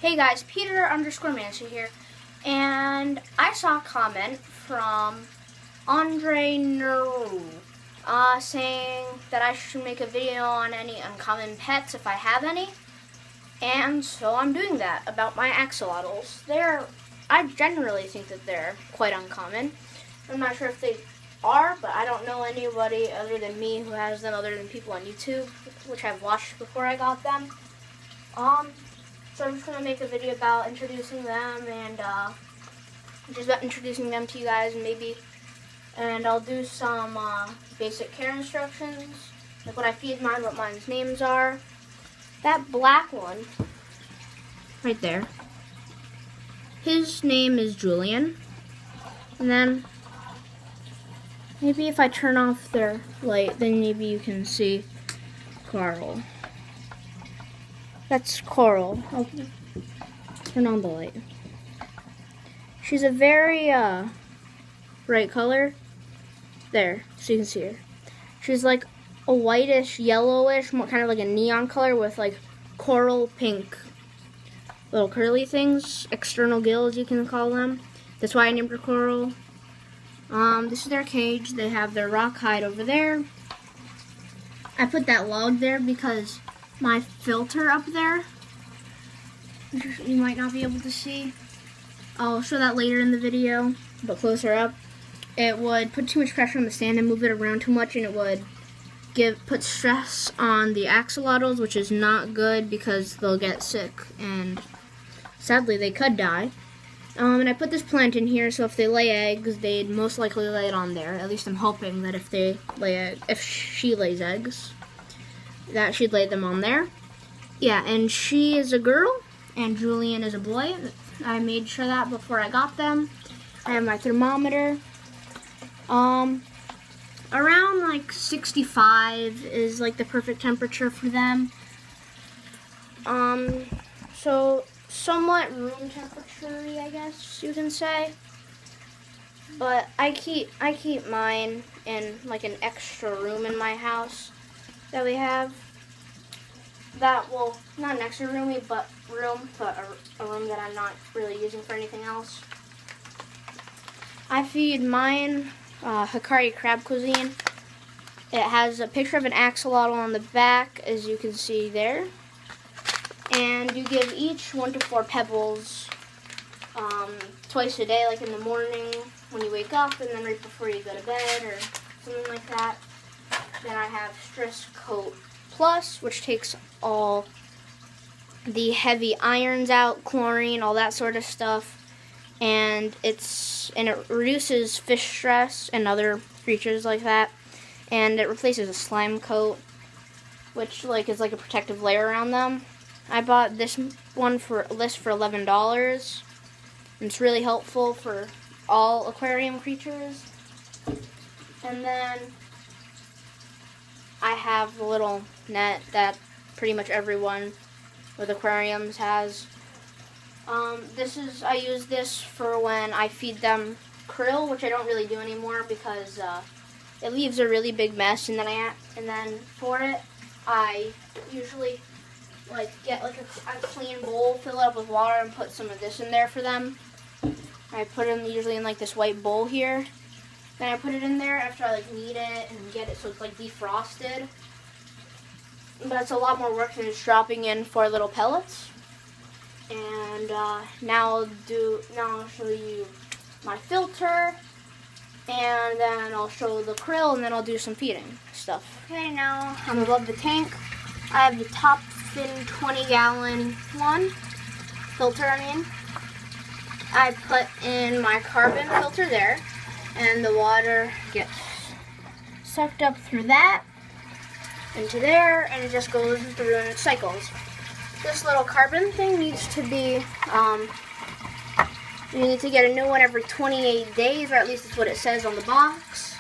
Hey guys, Peter_Mancy here, and I saw a comment from Andre Neru saying that I should make a video on any uncommon pets if I have any, and so I'm doing that about my axolotls. I generally think that they're quite uncommon. I'm not sure if they are, but I don't know anybody other than me who has them other than people on YouTube, which I've watched before I got them. So I'm just going to make a video about introducing them and just about introducing them to you guys and I'll do some basic care instructions, like what I feed mine, what mine's names are. That black one, right there, his name is Julian. And then, maybe if I turn off their light, then maybe you can see Carl. That's Coral. I'll turn on the light. She's a very bright color. There, so you can see her. She's like a whitish, yellowish, more kind of like a neon color with like coral pink little curly things, external gills you can call them. That's why I named her Coral. This is their cage. They have their rock hide over there. I put that log there because my filter up there, you might not be able to see. I'll show that later in the video, but closer up. It would put too much pressure on the stand and move it around too much, and it would put stress on the axolotls, which is not good because they'll get sick and sadly they could die. And I put this plant in here, so if they lay eggs, they'd most likely lay it on there. At least I'm hoping that if she lays eggs, that she'd lay them on there. Yeah, and she is a girl, and Julian is a boy. I made sure that before I got them. I have my thermometer. Around like 65 is like the perfect temperature for them. So somewhat room temperature, I guess you can say. But I keep mine in like an extra room in my house that we have. That, well, not an extra roomy, but a room that I'm not really using for anything else. I feed mine Hikari crab cuisine. It has a picture of an axolotl on the back, as you can see there. And you give each 1 to 4 pebbles twice a day, like in the morning when you wake up, and then right before you go to bed, or something like that. Then I have Stress Coat Plus, which takes all the heavy irons out, chlorine, all that sort of stuff, and it reduces fish stress and other creatures like that, and it replaces a slime coat, which is like a protective layer around them. I bought this one for $11. And it's really helpful for all aquarium creatures. And then I have the little net that pretty much everyone with aquariums has. I use this for when I feed them krill, which I don't really do anymore because it leaves a really big mess. And then for it, I usually get a clean bowl, fill it up with water, and put some of this in there for them. I put them usually in this white bowl here. Then I put it in there after I knead it and get it so it's defrosted. But it's a lot more work than just dropping in 4 little pellets. And now I'll show you my filter, and then I'll show the krill, and then I'll do some feeding stuff. Okay, now I'm above the tank. I have the top fin 20-gallon filter. I put in my carbon filter there, and the water gets sucked up through that into there, and it just goes through and it cycles. This little carbon thing needs to be, you need to get a new one every 28 days, or at least that's what it says on the box.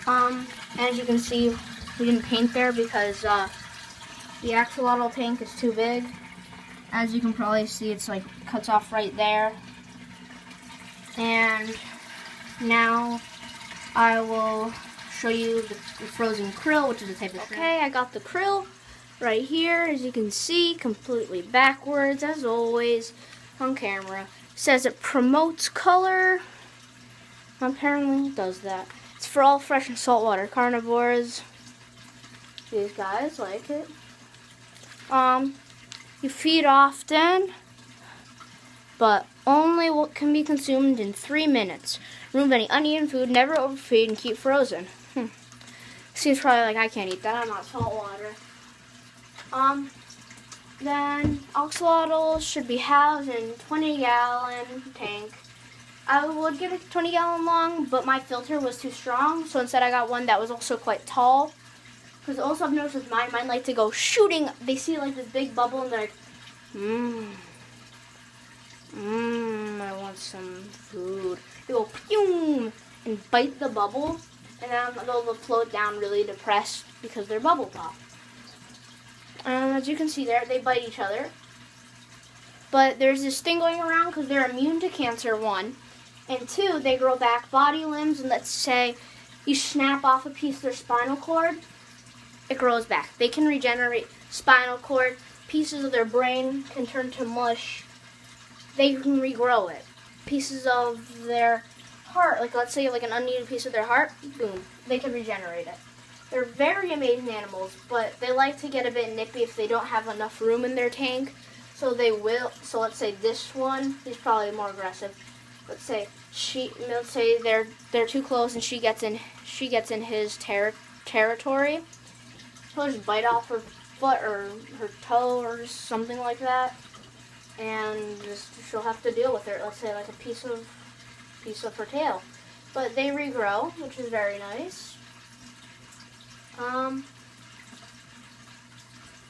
As you can see, we didn't paint there because the axolotl tank is too big. As you can probably see, it's cuts off right there. And now I will show you the frozen krill, which is a type of shrimp. Okay, I got the krill. right here, as you can see, completely backwards as always on camera. It says it promotes color. Apparently it does that. It's for all fresh and saltwater carnivores. These guys like it. You feed often, but only what can be consumed in 3 minutes. Remove any uneaten food, never overfeed, and keep frozen. Seems probably like I can't eat that. I'm not saltwater. Then axolotls should be housed in 20-gallon tank. I would get a 20-gallon long, but my filter was too strong, so instead I got one that was also quite tall. Because also I've noticed with mine like to go shooting. They see like this big bubble and they're like, I want some food. They go pew and bite the bubble, and then they'll float down really depressed because they're bubble pop. As you can see there, they bite each other. But there's this thing going around because they're immune to cancer, 1. And 2, they grow back body limbs, and let's say you snap off a piece of their spinal cord, it grows back. They can regenerate spinal cord. Pieces of their brain can turn to mush. They can regrow it. Pieces of their heart, like let's say like an unneeded piece of their heart, boom, they can regenerate it. They're very amazing animals, but they like to get a bit nippy if they don't have enough room in their tank. So they will. So let's say this one, he's probably more aggressive. Let's say they're too close and she gets in his territory. He'll just bite off her foot or her toe or something like that, and she'll have to deal with it. Let's say like a piece of her tail. But they regrow, which is very nice.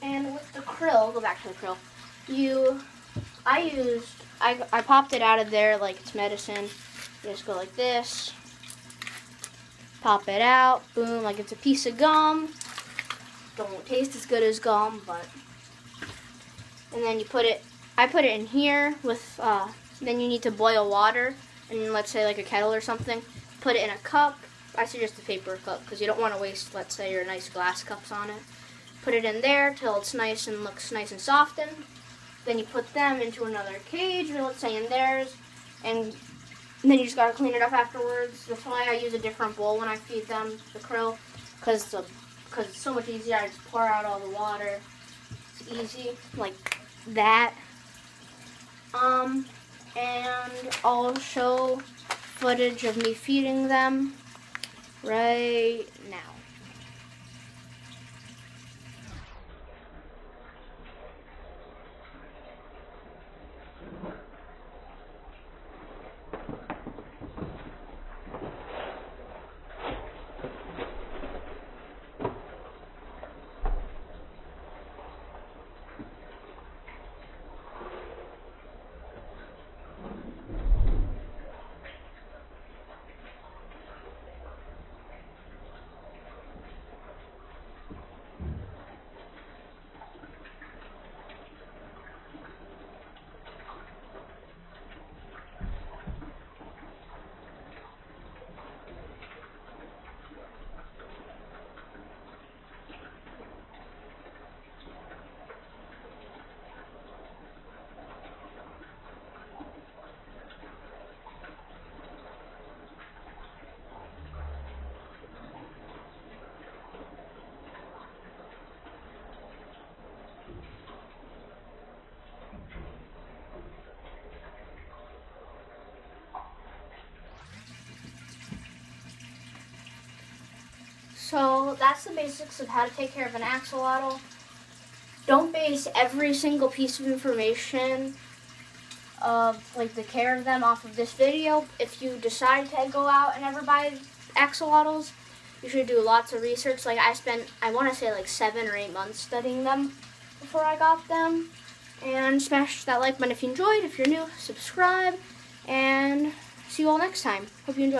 And with the krill, go back to the krill. I popped it out of there like it's medicine. You just go like this, pop it out, boom, like it's a piece of gum. Don't taste as good as gum, but. And then I put it in here with, then you need to boil water, and let's say like a kettle or something. Put it in a cup. I suggest a paper cup because you don't want to waste, let's say, your nice glass cups on it. Put it in there till it's nice and looks nice and softened. Then you put them into another cage, or let's say in theirs, and then you just gotta clean it up afterwards. That's why I use a different bowl when I feed them, the krill, because it's so much easier. I just pour out all the water. It's easy, like that. And I'll show footage of me feeding them right now. So that's the basics of how to take care of an axolotl. Don't base every single piece of information of like the care of them off of this video. If you decide to go out and ever buy axolotls, you should do lots of research. Like I want to say like 7 or 8 months studying them before I got them. And smash that like button if you enjoyed. If you're new, subscribe. And see you all next time. Hope you enjoyed.